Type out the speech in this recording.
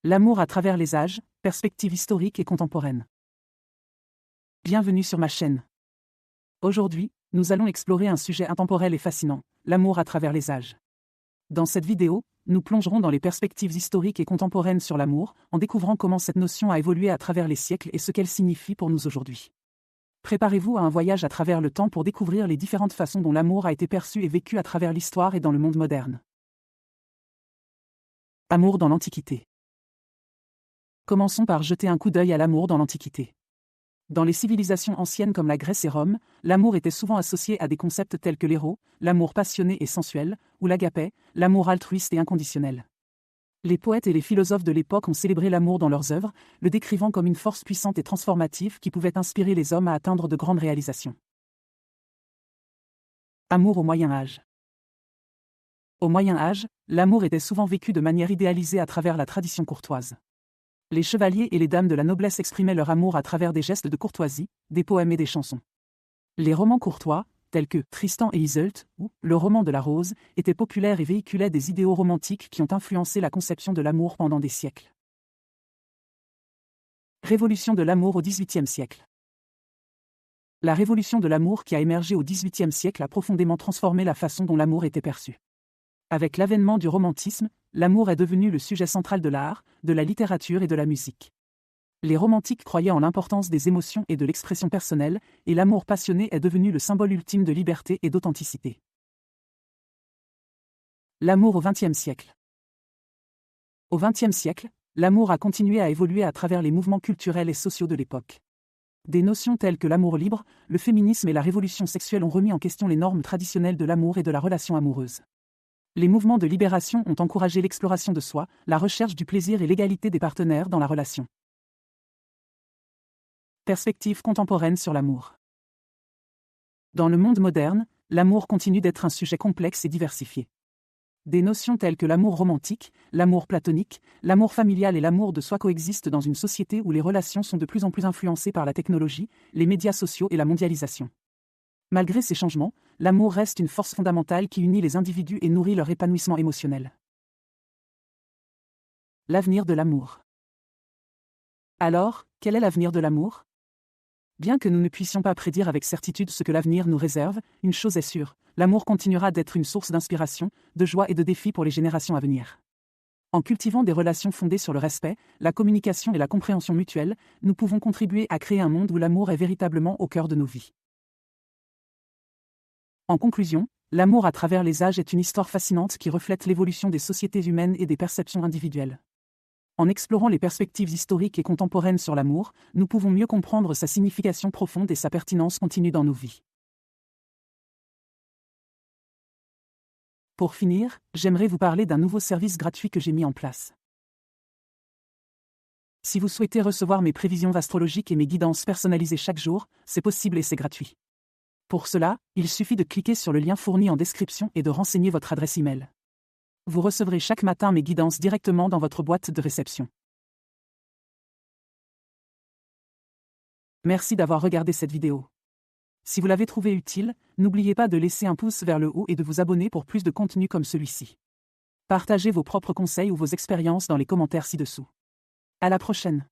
L'amour à travers les âges, perspective historique et contemporaine. Bienvenue sur ma chaîne. Aujourd'hui, nous allons explorer un sujet intemporel et fascinant, l'amour à travers les âges. Dans cette vidéo, nous plongerons dans les perspectives historiques et contemporaines sur l'amour, en découvrant comment cette notion a évolué à travers les siècles et ce qu'elle signifie pour nous aujourd'hui. Préparez-vous à un voyage à travers le temps pour découvrir les différentes façons dont l'amour a été perçu et vécu à travers l'histoire et dans le monde moderne. Amour dans l'Antiquité. Commençons par jeter un coup d'œil à l'amour dans l'Antiquité. Dans les civilisations anciennes comme la Grèce et Rome, l'amour était souvent associé à des concepts tels que l'éros, l'amour passionné et sensuel, ou l'agapé, l'amour altruiste et inconditionnel. Les poètes et les philosophes de l'époque ont célébré l'amour dans leurs œuvres, le décrivant comme une force puissante et transformative qui pouvait inspirer les hommes à atteindre de grandes réalisations. Amour au Moyen Âge. Au Moyen Âge, l'amour était souvent vécu de manière idéalisée à travers la tradition courtoise. Les chevaliers et les dames de la noblesse exprimaient leur amour à travers des gestes de courtoisie, des poèmes et des chansons. Les romans courtois, tels que Tristan et Iseult ou Le roman de la rose, étaient populaires et véhiculaient des idéaux romantiques qui ont influencé la conception de l'amour pendant des siècles. Révolution de l'amour au XVIIIe siècle. La révolution de l'amour qui a émergé au XVIIIe siècle a profondément transformé la façon dont l'amour était perçu. Avec l'avènement du romantisme, l'amour est devenu le sujet central de l'art, de la littérature et de la musique. Les romantiques croyaient en l'importance des émotions et de l'expression personnelle, et l'amour passionné est devenu le symbole ultime de liberté et d'authenticité. L'amour au XXe siècle. Au XXe siècle, l'amour a continué à évoluer à travers les mouvements culturels et sociaux de l'époque. Des notions telles que l'amour libre, le féminisme et la révolution sexuelle ont remis en question les normes traditionnelles de l'amour et de la relation amoureuse. Les mouvements de libération ont encouragé l'exploration de soi, la recherche du plaisir et l'égalité des partenaires dans la relation. Perspective contemporaine sur l'amour. Dans le monde moderne, l'amour continue d'être un sujet complexe et diversifié. Des notions telles que l'amour romantique, l'amour platonique, l'amour familial et l'amour de soi coexistent dans une société où les relations sont de plus en plus influencées par la technologie, les médias sociaux et la mondialisation. Malgré ces changements, l'amour reste une force fondamentale qui unit les individus et nourrit leur épanouissement émotionnel. L'avenir de l'amour. Alors, quel est l'avenir de l'amour ? Bien que nous ne puissions pas prédire avec certitude ce que l'avenir nous réserve, une chose est sûre, l'amour continuera d'être une source d'inspiration, de joie et de défis pour les générations à venir. En cultivant des relations fondées sur le respect, la communication et la compréhension mutuelle, nous pouvons contribuer à créer un monde où l'amour est véritablement au cœur de nos vies. En conclusion, l'amour à travers les âges est une histoire fascinante qui reflète l'évolution des sociétés humaines et des perceptions individuelles. En explorant les perspectives historiques et contemporaines sur l'amour, nous pouvons mieux comprendre sa signification profonde et sa pertinence continue dans nos vies. Pour finir, j'aimerais vous parler d'un nouveau service gratuit que j'ai mis en place. Si vous souhaitez recevoir mes prévisions astrologiques et mes guidances personnalisées chaque jour, c'est possible et c'est gratuit. Pour cela, il suffit de cliquer sur le lien fourni en description et de renseigner votre adresse email. Vous recevrez chaque matin mes guidances directement dans votre boîte de réception. Merci d'avoir regardé cette vidéo. Si vous l'avez trouvée utile, n'oubliez pas de laisser un pouce vers le haut et de vous abonner pour plus de contenu comme celui-ci. Partagez vos propres conseils ou vos expériences dans les commentaires ci-dessous. À la prochaine.